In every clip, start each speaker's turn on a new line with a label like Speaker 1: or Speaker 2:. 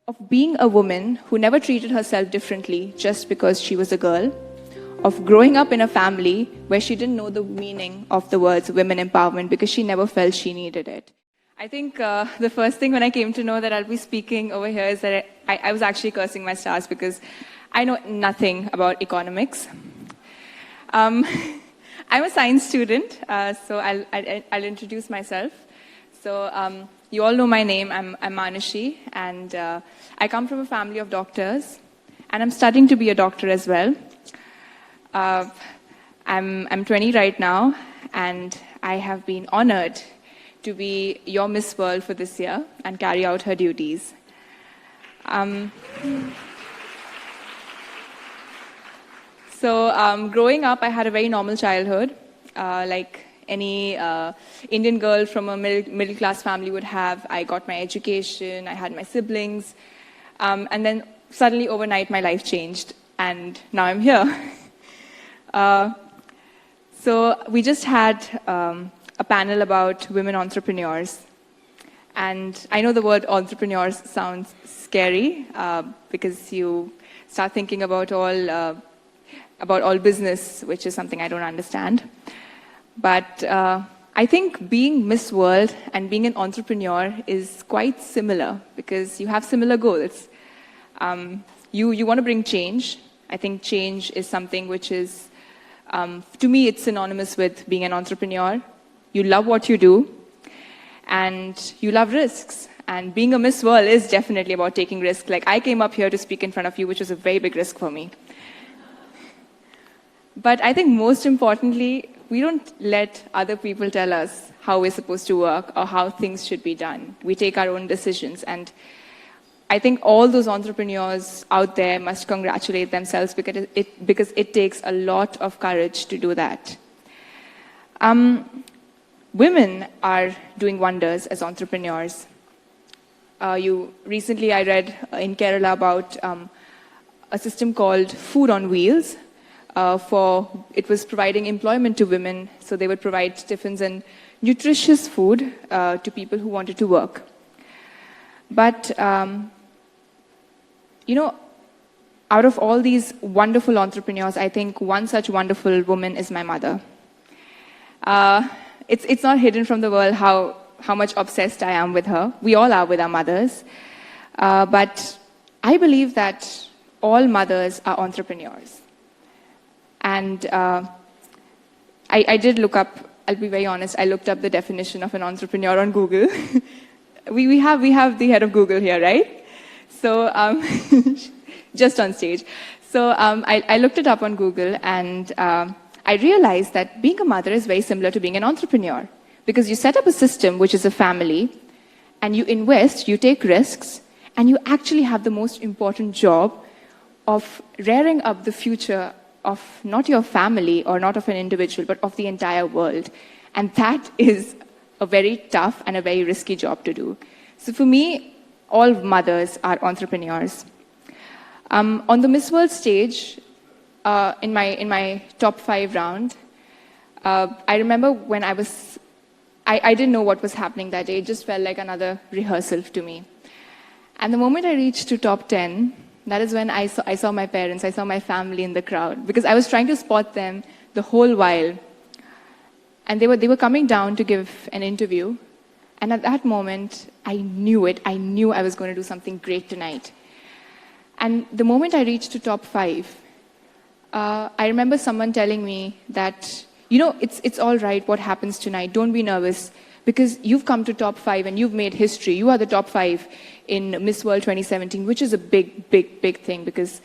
Speaker 1: of being a woman who never treated herself differently just because she was a girl, of growing up in a family where she didn't know the meaning of the words women empowerment because she never felt she needed it. I think the first thing when I came to know that I'll be speaking over here is that I was actually cursing my stars because I know nothing about economics. I'm a science student, so I'll introduce myself. So you all know my name. I'm MANUSHI, and I come from a family of doctors, and I'm studying to be a doctor as well. I'm 20 right now, and I have been honored to be your Miss World for this year and carry out her duties. Growing up, I had a very normal childhood, like any Indian girl from a middle-class family would have. I got my education, I had my siblings, and then suddenly overnight my life changed, and now I'm here. So we just had a panel about women entrepreneurs, and I know the word entrepreneurs sounds scary because you start thinking about all business, which is something I don't understand. But I think being Miss World and being an entrepreneur is quite similar because you have similar goals. You want to bring change. I think change is something which is, to me, it's synonymous with being an entrepreneur. You love what you do, and you love risks. And being a Miss World is definitely about taking risks. Like, I came up here to speak in front of you, which was a very big risk for me. But I think most importantly, we don't let other people tell us how we're supposed to work or how things should be done. We take our own decisions. And I think all those entrepreneurs out there must congratulate themselves because it takes a lot of courage to do that. Women are doing wonders as entrepreneurs. Recently I read in Kerala about a system called Food on Wheels. It was providing employment to women, so they would provide tiffins and nutritious food to people who wanted to work. But, you know, out of all these wonderful entrepreneurs, I think one such wonderful woman is my mother. It's not hidden from the world how much obsessed I am with her. We all are with our mothers. But I believe that all mothers are entrepreneurs. And I did look up, I'll be very honest, I looked up the definition of an entrepreneur on Google. we have the head of Google here, right? So, just on stage. So I looked it up on Google, and I realized that being a mother is very similar to being an entrepreneur. Because you set up a system, which is a family, and you invest, you take risks, and you actually have the most important job of rearing up the future of not your family or not of an individual, but of the entire world. And that is a very tough and a very risky job to do. So for me, all mothers are entrepreneurs. On the Miss World stage, in my top 5 round, I remember when I didn't know what was happening that day. It just felt like another rehearsal to me. And the moment I reached to top 10, that is when I saw my parents, I saw my family in the crowd, because I was trying to spot them the whole while. And they were coming down to give an interview. And at that moment, I knew it. I knew I was going to do something great tonight. And the moment I reached to top 5, I remember someone telling me that, you know, it's all right what happens tonight. Don't be nervous, because you've come to top 5 and you've made history. You are the top 5 in Miss World 2017, which is a big, big, big thing, because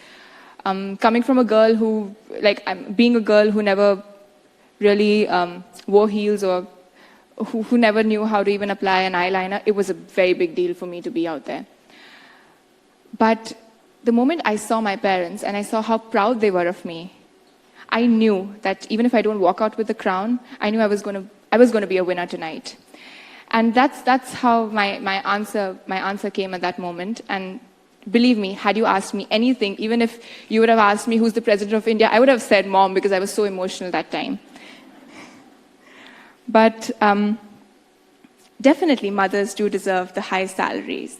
Speaker 1: coming from a girl who, being a girl who never really wore heels or who never knew how to even apply an eyeliner, it was a very big deal for me to be out there. But the moment I saw my parents and I saw how proud they were of me, I knew that even if I don't walk out with the crown, I knew I was going to be a winner tonight. And that's how my answer came at that moment. And believe me, had you asked me anything, even if you would have asked me who's the president of India, I would have said mom, because I was so emotional that time. But definitely mothers do deserve the high salaries.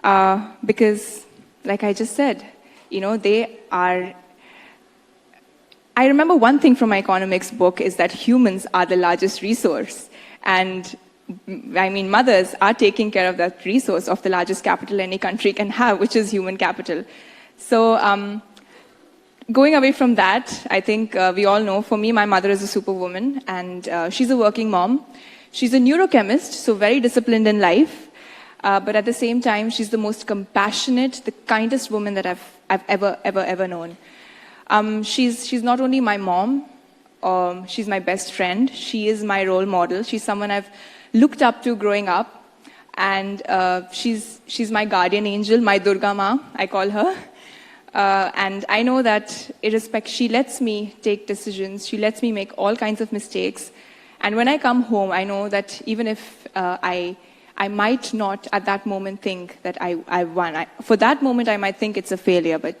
Speaker 1: Because, like I just said, they are... I remember one thing from my economics book is that humans are the largest resource. And mothers are taking care of that resource of the largest capital any country can have, which is human capital. So going away from that, I think we all know, for me, my mother is a superwoman, and she's a working mom. She's a neurochemist, so very disciplined in life. But at the same time, she's the most compassionate, the kindest woman that I've ever known. She's not only my mom, she's my best friend. She is my role model. She's someone I've looked up to growing up. And she's my guardian angel, my Durga Ma, I call her. And I know that she lets me take decisions. She lets me make all kinds of mistakes. And when I come home, I know that even if I might not at that moment think that I won. For that moment, I might think it's a failure, but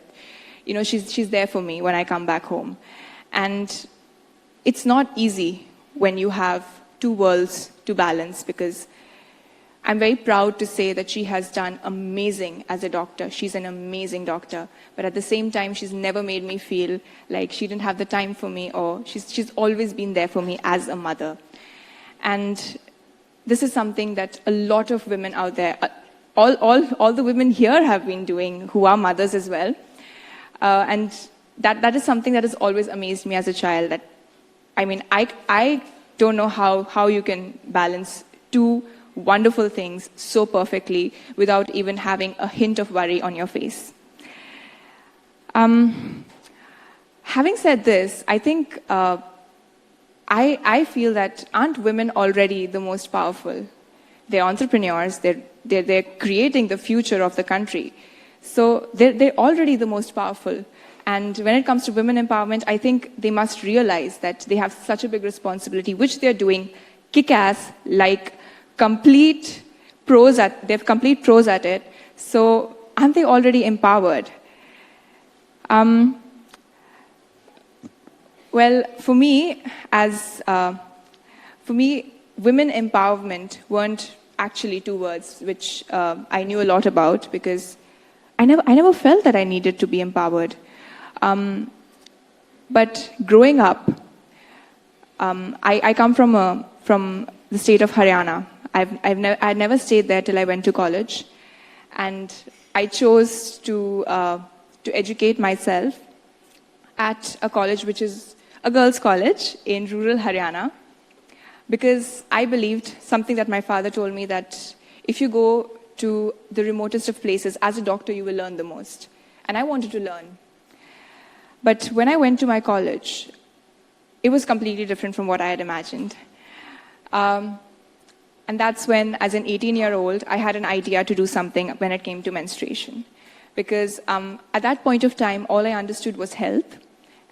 Speaker 1: she's there for me when I come back home. And it's not easy when you have two worlds to balance, because I'm very proud to say that she has done amazing as a doctor. She's an amazing doctor. But at the same time, she's never made me feel like she didn't have the time for me, or she's always been there for me as a mother. And this is something that a lot of women out there, all the women here have been doing, who are mothers as well. And that is something that has always amazed me as a child. That, I don't know how you can balance two wonderful things so perfectly without even having a hint of worry on your face. Having said this, I think I feel that aren't women already the most powerful? They're entrepreneurs. They're creating the future of the country. So they're already the most powerful. And when it comes to women empowerment, I think they must realize that they have such a big responsibility, which they're doing kick-ass, like complete pros at it. So aren't they already empowered? Well, for me, women empowerment weren't actually two words which I knew a lot about, because I never felt that I needed to be empowered. But growing up, I come from the state of Haryana. I'd never stayed there till I went to college, and I chose to educate myself at a college which is a girls' college in rural Haryana, because I believed something that my father told me, that if you go to the remotest of places, as a doctor, you will learn the most. And I wanted to learn. But when I went to my college, it was completely different from what I had imagined. And that's when, as an 18-year-old, I had an idea to do something when it came to menstruation. Because at that point of time, all I understood was health.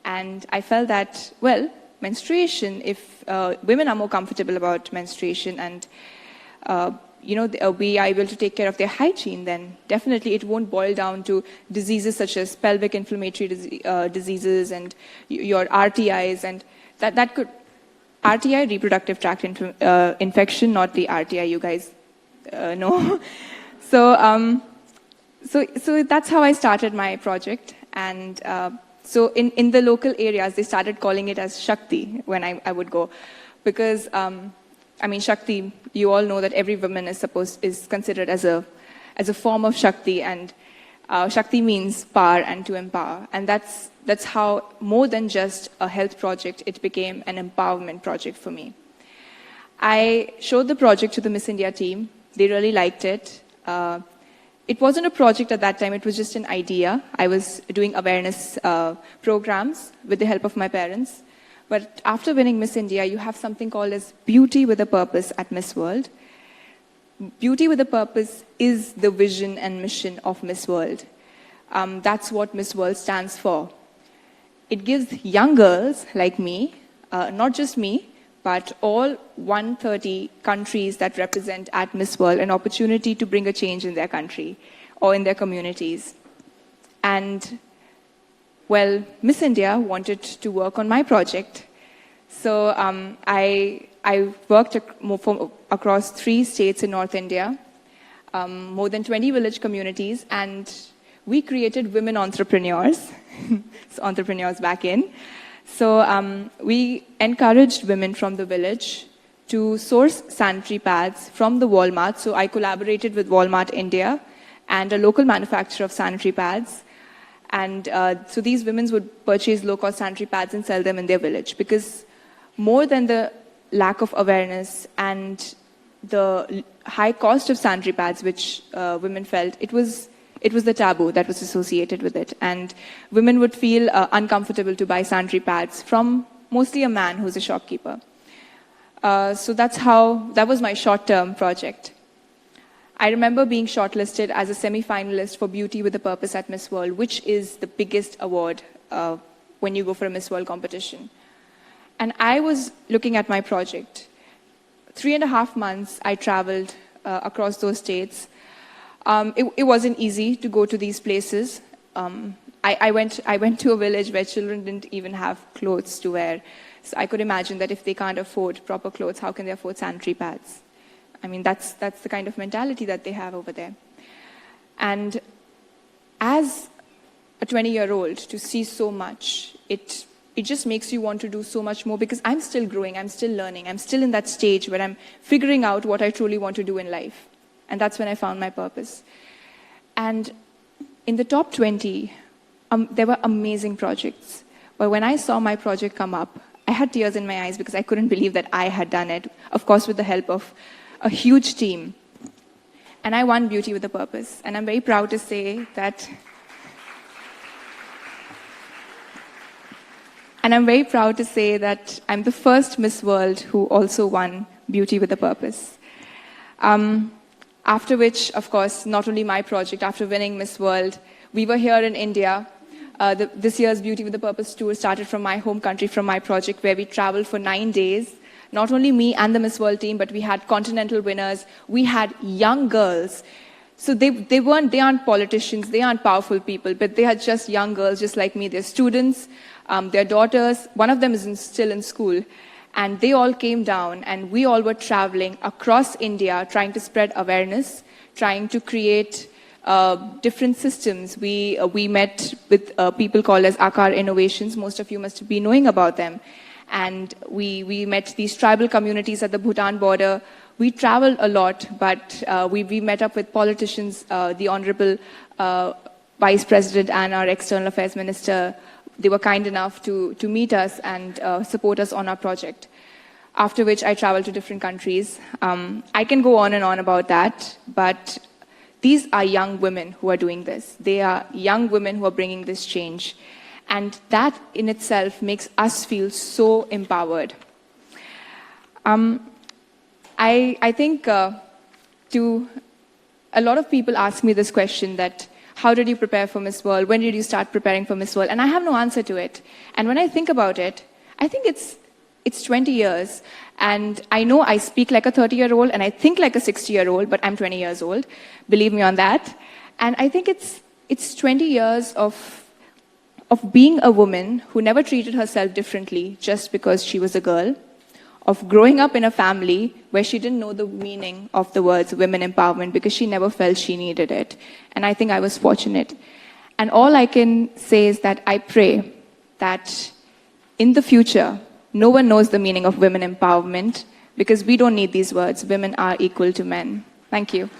Speaker 1: And I felt that, well, menstruation, if women are more comfortable about menstruation and we are able to take care of their hygiene, then definitely it won't boil down to diseases such as pelvic inflammatory diseases and your RTIs, and that could... RTI, reproductive tract infection, not the RTI you guys know. So that's how I started my project. And so in the local areas, they started calling it as Shakti when I would go. Because, Shakti, you all know that every woman is considered as a form of Shakti, and Shakti means power and to empower. And that's how, more than just a health project, it became an empowerment project for me. I showed the project to the Miss India team. They really liked it. It wasn't a project at that time, it was just an idea. I was doing awareness programs with the help of my parents. But after winning Miss India, you have something called as Beauty with a Purpose at Miss World. Beauty with a Purpose is the vision and mission of Miss World. That's what Miss World stands for. It gives young girls like me, not just me, but all 130 countries that represent at Miss World an opportunity to bring a change in their country or in their communities. And, well, Miss India wanted to work on my project. So I worked across 3 states in North India. more than 20 village communities, and we created women entrepreneurs, so entrepreneurs back in. So we encouraged women from the village to source sanitary pads from the Walmart. So I collaborated with Walmart India and a local manufacturer of sanitary pads. And so these women would purchase low-cost sanitary pads and sell them in their village, because more than the lack of awareness and the high cost of sanitary pads which women felt, it was the taboo that was associated with it. And women would feel uncomfortable to buy sanitary pads from mostly a man who's a shopkeeper. So that was my short-term project. I remember being shortlisted as a semi-finalist for Beauty with a Purpose at Miss World, which is the biggest award when you go for a Miss World competition. And I was looking at my project. 3.5 months I traveled across those states. It wasn't easy to go to these places. I went to a village where children didn't even have clothes to wear. So I could imagine that if they can't afford proper clothes, how can they afford sanitary pads? I mean, that's the kind of mentality that they have over there. And as a 20-year-old, to see so much, it just makes you want to do so much more, because I'm still growing, I'm still learning, I'm still in that stage where I'm figuring out what I truly want to do in life. And that's when I found my purpose. And in the top 20, there were amazing projects. But when I saw my project come up, I had tears in my eyes because I couldn't believe that I had done it, of course with the help of a huge team. And I won Beauty with a Purpose. And I'm very proud to say that I'm the first Miss World who also won Beauty with a Purpose. After which, of course, not only my project, after winning Miss World, we were here in India. This year's Beauty with a Purpose tour started from my home country, from my project, where we traveled for 9 days. Not only me and the Miss World team, but we had continental winners. We had young girls. So they aren't politicians, they aren't powerful people, but they are just young girls, just like me. They're students, their daughters. One of them is still in school. And they all came down, and we all were traveling across India, trying to spread awareness, trying to create different systems. We met with people called as Akar Innovations. Most of you must be knowing about them. And we met these tribal communities at the Bhutan border. We traveled a lot, but we met up with politicians, the Honorable Vice President and our External Affairs Minister. They were kind enough to meet us and support us on our project. After which I traveled to different countries. I can go on and on about that, but these are young women who are doing this. They are young women who are bringing this change. And that in itself makes us feel so empowered. I think a lot of people ask me this question, that how did you prepare for Miss World? When did you start preparing for Miss World? And I have no answer to it. And when I think about it, I think it's 20 years. And I know I speak like a 30-year-old and I think like a 60-year-old, but I'm 20 years old. Believe me on that. And I think it's 20 years of being a woman who never treated herself differently just because she was a girl, of growing up in a family where she didn't know the meaning of the words women empowerment because she never felt she needed it. And I think I was fortunate. And all I can say is that I pray that in the future, no one knows the meaning of women empowerment, because we don't need these words. Women are equal to men. Thank you.